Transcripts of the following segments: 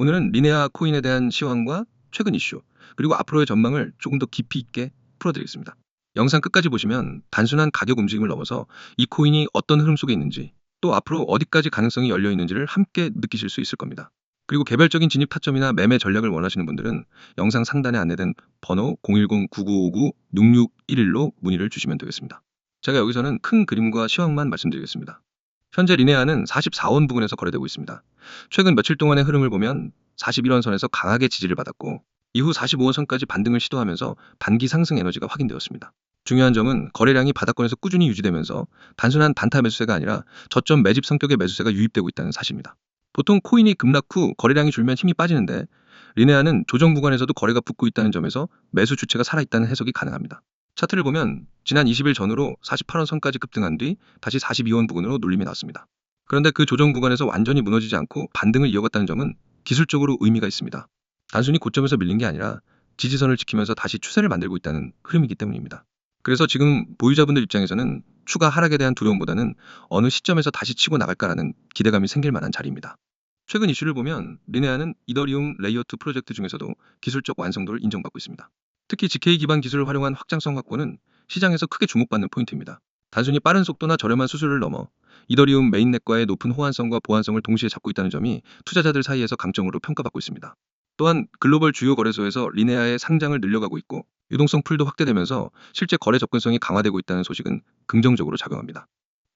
오늘은 리네아 코인에 대한 시황과 최근 이슈, 그리고 앞으로의 전망을 조금 더 깊이 있게 풀어드리겠습니다. 영상 끝까지 보시면 단순한 가격 움직임을 넘어서 이 코인이 어떤 흐름 속에 있는지, 또 앞으로 어디까지 가능성이 열려 있는지를 함께 느끼실 수 있을 겁니다. 그리고 개별적인 진입 타점이나 매매 전략을 원하시는 분들은 영상 상단에 안내된 번호 010-9959-6611로 문의를 주시면 되겠습니다. 제가 여기서는 큰 그림과 시황만 말씀드리겠습니다. 현재 리네아는 44원 부근에서 거래되고 있습니다. 최근 며칠 동안의 흐름을 보면 41원 선에서 강하게 지지를 받았고 이후 45원 선까지 반등을 시도하면서 단기 상승 에너지가 확인되었습니다. 중요한 점은 거래량이 바닥권에서 꾸준히 유지되면서 단순한 단타 매수세가 아니라 저점 매집 성격의 매수세가 유입되고 있다는 사실입니다. 보통 코인이 급락 후 거래량이 줄면 힘이 빠지는데 리네아는 조정 구간에서도 거래가 붙고 있다는 점에서 매수 주체가 살아있다는 해석이 가능합니다. 차트를 보면 지난 20일 전후로 48원 선까지 급등한 뒤 다시 42원 부근으로 눌림이 났습니다. 그런데 그 조정 구간에서 완전히 무너지지 않고 반등을 이어갔다는 점은 기술적으로 의미가 있습니다. 단순히 고점에서 밀린 게 아니라 지지선을 지키면서 다시 추세를 만들고 있다는 흐름이기 때문입니다. 그래서 지금 보유자분들 입장에서는 추가 하락에 대한 두려움보다는 어느 시점에서 다시 치고 나갈까라는 기대감이 생길 만한 자리입니다. 최근 이슈를 보면 리네아는 이더리움 레이어2 프로젝트 중에서도 기술적 완성도를 인정받고 있습니다. 특히 GK 기반 기술을 활용한 확장성 확보는 시장에서 크게 주목받는 포인트입니다. 단순히 빠른 속도나 저렴한 수수료를 넘어 이더리움 메인넷과의 높은 호환성과 보안성을 동시에 잡고 있다는 점이 투자자들 사이에서 강점으로 평가받고 있습니다. 또한 글로벌 주요 거래소에서 리네아의 상장을 늘려가고 있고 유동성 풀도 확대되면서 실제 거래 접근성이 강화되고 있다는 소식은 긍정적으로 작용합니다.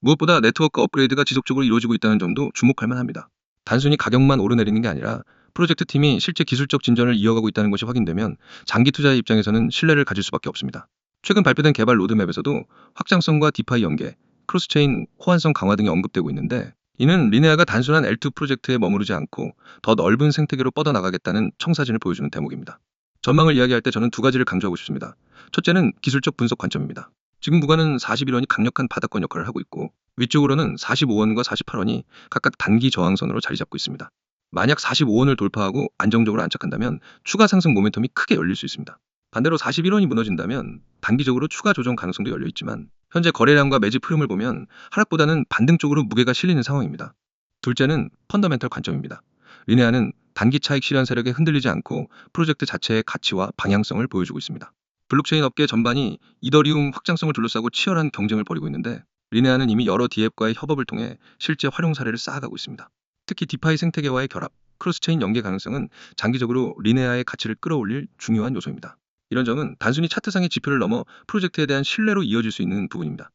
무엇보다 네트워크 업그레이드가 지속적으로 이루어지고 있다는 점도 주목할 만합니다. 단순히 가격만 오르내리는 게 아니라 프로젝트 팀이 실제 기술적 진전을 이어가고 있다는 것이 확인되면 장기 투자의 입장에서는 신뢰를 가질 수밖에 없습니다. 최근 발표된 개발 로드맵에서도 확장성과 디파이 연계, 크로스체인 호환성 강화 등이 언급되고 있는데 이는 리네아가 단순한 L2 프로젝트에 머무르지 않고 더 넓은 생태계로 뻗어나가겠다는 청사진을 보여주는 대목입니다. 전망을 이야기할 때 저는 두 가지를 강조하고 싶습니다. 첫째는 기술적 분석 관점입니다. 지금 구간은 41원이 강력한 바닥권 역할을 하고 있고 위쪽으로는 45원과 48원이 각각 단기 저항선으로 자리 잡고 있습니다. 만약 45원을 돌파하고 안정적으로 안착한다면 추가 상승 모멘텀이 크게 열릴 수 있습니다. 반대로 41원이 무너진다면 단기적으로 추가 조정 가능성도 열려 있지만 현재 거래량과 매집 흐름을 보면 하락보다는 반등 쪽으로 무게가 실리는 상황입니다. 둘째는 펀더멘털 관점입니다. 리네아는 단기 차익 실현 세력에 흔들리지 않고 프로젝트 자체의 가치와 방향성을 보여주고 있습니다. 블록체인 업계 전반이 이더리움 확장성을 둘러싸고 치열한 경쟁을 벌이고 있는데 리네아는 이미 여러 디앱과의 협업을 통해 실제 활용 사례를 쌓아가고 있습니다. 특히 디파이 생태계와의 결합, 크로스체인 연계 가능성은 장기적으로 리네아의 가치를 끌어올릴 중요한 요소입니다. 이런 점은 단순히 차트상의 지표를 넘어 프로젝트에 대한 신뢰로 이어질 수 있는 부분입니다.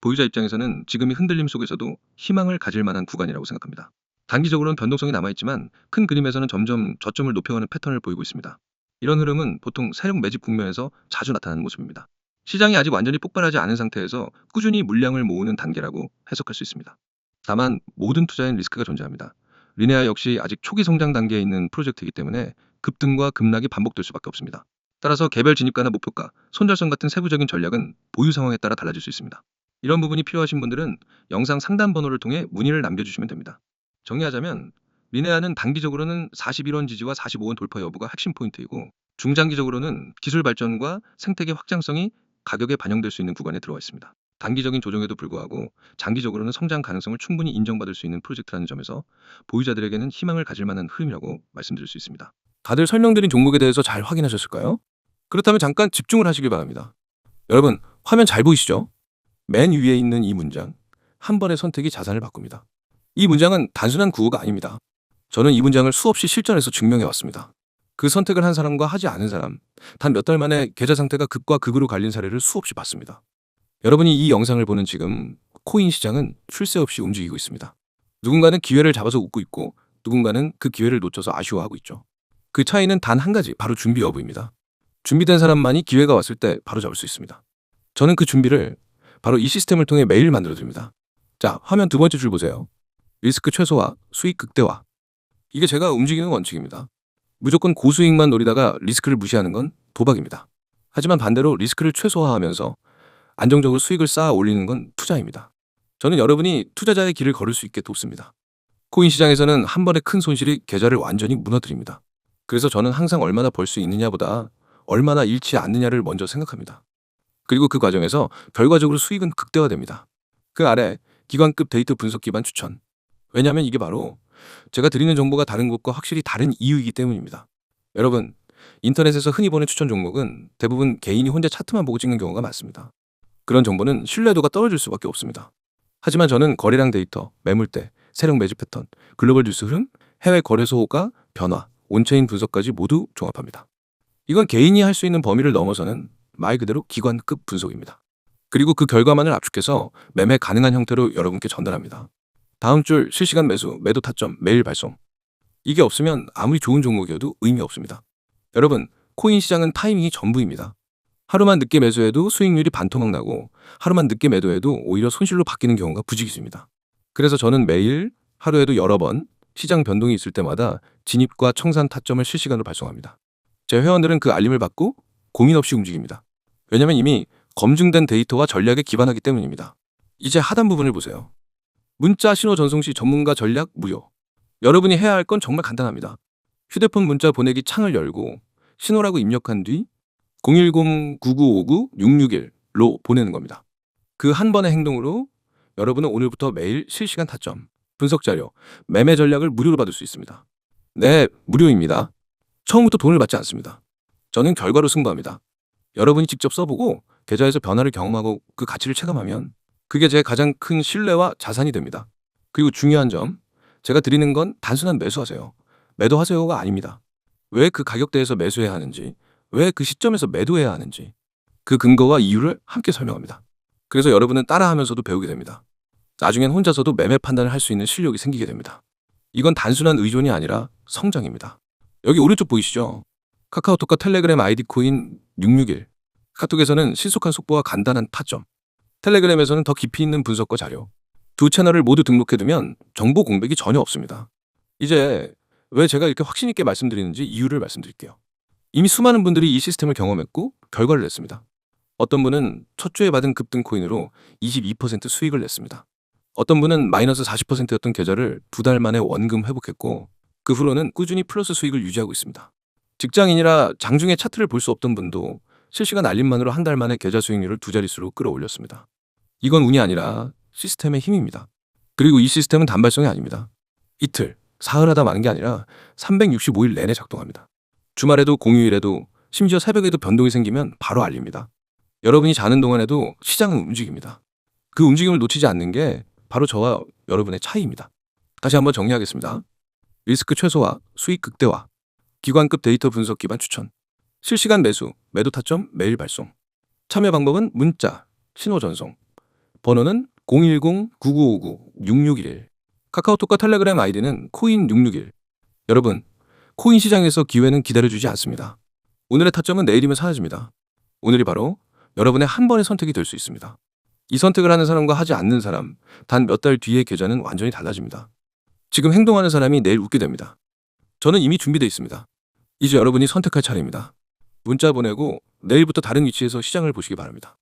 보유자 입장에서는 지금의 흔들림 속에서도 희망을 가질 만한 구간이라고 생각합니다. 단기적으로는 변동성이 남아있지만 큰 그림에서는 점점 저점을 높여가는 패턴을 보이고 있습니다. 이런 흐름은 보통 세력 매집 국면에서 자주 나타나는 모습입니다. 시장이 아직 완전히 폭발하지 않은 상태에서 꾸준히 물량을 모으는 단계라고 해석할 수 있습니다. 다만 모든 투자엔 리스크가 존재합니다. 리네아 역시 아직 초기 성장 단계에 있는 프로젝트이기 때문에 급등과 급락이 반복될 수밖에 없습니다. 따라서 개별 진입가나 목표가, 손절성 같은 세부적인 전략은 보유 상황에 따라 달라질 수 있습니다. 이런 부분이 필요하신 분들은 영상 상단 번호를 통해 문의를 남겨주시면 됩니다. 정리하자면 리네아는 단기적으로는 41원 지지와 45원 돌파 여부가 핵심 포인트이고 중장기적으로는 기술 발전과 생태계 확장성이 가격에 반영될 수 있는 구간에 들어와 있습니다. 단기적인 조정에도 불구하고 장기적으로는 성장 가능성을 충분히 인정받을 수 있는 프로젝트라는 점에서 보유자들에게는 희망을 가질 만한 흐름이라고 말씀드릴 수 있습니다. 다들 설명드린 종목에 대해서 잘 확인하셨을까요? 그렇다면 잠깐 집중을 하시길 바랍니다. 여러분, 화면 잘 보이시죠? 맨 위에 있는 이 문장, 한 번의 선택이 자산을 바꿉니다. 이 문장은 단순한 구호가 아닙니다. 저는 이 문장을 수없이 실전에서 증명해 왔습니다. 그 선택을 한 사람과 하지 않은 사람, 단 몇 달 만에 계좌 상태가 극과 극으로 갈린 사례를 수없이 봤습니다. 여러분이 이 영상을 보는 지금 코인 시장은 쉴 새 없이 움직이고 있습니다. 누군가는 기회를 잡아서 웃고 있고 누군가는 그 기회를 놓쳐서 아쉬워하고 있죠. 그 차이는 단 한 가지, 바로 준비 여부입니다. 준비된 사람만이 기회가 왔을 때 바로 잡을 수 있습니다. 저는 그 준비를 바로 이 시스템을 통해 매일 만들어드립니다. 자, 화면 두 번째 줄 보세요. 리스크 최소화, 수익 극대화. 이게 제가 움직이는 원칙입니다. 무조건 고수익만 노리다가 리스크를 무시하는 건 도박입니다. 하지만 반대로 리스크를 최소화하면서 안정적으로 수익을 쌓아 올리는 건 투자입니다. 저는 여러분이 투자자의 길을 걸을 수 있게 돕습니다. 코인 시장에서는 한 번의 큰 손실이 계좌를 완전히 무너뜨립니다. 그래서 저는 항상 얼마나 벌 수 있느냐보다 얼마나 잃지 않느냐를 먼저 생각합니다. 그리고 그 과정에서 결과적으로 수익은 극대화됩니다. 그 아래 기관급 데이터 분석 기반 추천. 왜냐하면 이게 바로 제가 드리는 정보가 다른 곳과 확실히 다른 이유이기 때문입니다. 여러분, 인터넷에서 흔히 보는 추천 종목은 대부분 개인이 혼자 차트만 보고 찍는 경우가 많습니다. 그런 정보는 신뢰도가 떨어질 수밖에 없습니다. 하지만 저는 거래량 데이터, 매물대, 세력 매집 패턴, 글로벌 뉴스 흐름, 해외 거래소 호가, 변화, 온체인 분석까지 모두 종합합니다. 이건 개인이 할 수 있는 범위를 넘어서는 말 그대로 기관급 분석입니다. 그리고 그 결과만을 압축해서 매매 가능한 형태로 여러분께 전달합니다. 다음 줄 실시간 매수, 매도 타점, 매일 발송. 이게 없으면 아무리 좋은 종목이어도 의미 없습니다. 여러분, 코인 시장은 타이밍이 전부입니다. 하루만 늦게 매수해도 수익률이 반토막 나고 하루만 늦게 매도해도 오히려 손실로 바뀌는 경우가 부지기수입니다. 그래서 저는 매일 하루에도 여러 번 시장 변동이 있을 때마다 진입과 청산 타점을 실시간으로 발송합니다. 제 회원들은 그 알림을 받고 고민 없이 움직입니다. 왜냐면 이미 검증된 데이터와 전략에 기반하기 때문입니다. 이제 하단 부분을 보세요. 문자 신호 전송 시 전문가 전략 무료. 여러분이 해야 할 건 정말 간단합니다. 휴대폰 문자 보내기 창을 열고 신호라고 입력한 뒤 010-9959-661로 보내는 겁니다. 그 한 번의 행동으로 여러분은 오늘부터 매일 실시간 타점, 분석 자료, 매매 전략을 무료로 받을 수 있습니다. 네, 무료입니다. 처음부터 돈을 받지 않습니다. 저는 결과로 승부합니다. 여러분이 직접 써보고 계좌에서 변화를 경험하고 그 가치를 체감하면 그게 제 가장 큰 신뢰와 자산이 됩니다. 그리고 중요한 점, 제가 드리는 건 단순한 매수하세요, 매도하세요가 아닙니다. 왜 그 가격대에서 매수해야 하는지, 왜 그 시점에서 매도해야 하는지, 그 근거와 이유를 함께 설명합니다. 그래서 여러분은 따라하면서도 배우게 됩니다. 나중엔 혼자서도 매매 판단을 할 수 있는 실력이 생기게 됩니다. 이건 단순한 의존이 아니라 성장입니다. 여기 오른쪽 보이시죠? 카카오톡과 텔레그램 아이디 코인 661. 카톡에서는 신속한 속보와 간단한 타점, 텔레그램에서는 더 깊이 있는 분석과 자료. 두 채널을 모두 등록해두면 정보 공백이 전혀 없습니다. 이제 왜 제가 이렇게 확신 있게 말씀드리는지 이유를 말씀드릴게요. 이미 수많은 분들이 이 시스템을 경험했고 결과를 냈습니다. 어떤 분은 첫 주에 받은 급등 코인으로 22% 수익을 냈습니다. 어떤 분은 마이너스 40%였던 계좌를 2달 만에 원금 회복했고 그 후로는 꾸준히 플러스 수익을 유지하고 있습니다. 직장인이라 장중에 차트를 볼 수 없던 분도 실시간 알림만으로 한 달 만에 계좌 수익률을 2자릿수로 끌어올렸습니다. 이건 운이 아니라 시스템의 힘입니다. 그리고 이 시스템은 단발성이 아닙니다. 이틀, 사흘하다 마는 게 아니라 365일 내내 작동합니다. 주말에도 공휴일에도 심지어 새벽에도 변동이 생기면 바로 알립니다. 여러분이 자는 동안에도 시장은 움직입니다. 그 움직임을 놓치지 않는 게 바로 저와 여러분의 차이입니다. 다시 한번 정리하겠습니다. 리스크 최소화, 수익 극대화, 기관급 데이터 분석 기반 추천, 실시간 매수, 매도 타점 매일 발송. 참여 방법은 문자, 신호 전송. 번호는 010-9959-6611. 카카오톡과 텔레그램 아이디는 코인 661. 여러분, 코인 시장에서 기회는 기다려주지 않습니다. 오늘의 타점은 내일이면 사라집니다. 오늘이 바로 여러분의 한 번의 선택이 될 수 있습니다. 이 선택을 하는 사람과 하지 않는 사람, 단 몇 달 뒤의 계좌는 완전히 달라집니다. 지금 행동하는 사람이 내일 웃게 됩니다. 저는 이미 준비되어 있습니다. 이제 여러분이 선택할 차례입니다. 문자 보내고 내일부터 다른 위치에서 시장을 보시기 바랍니다.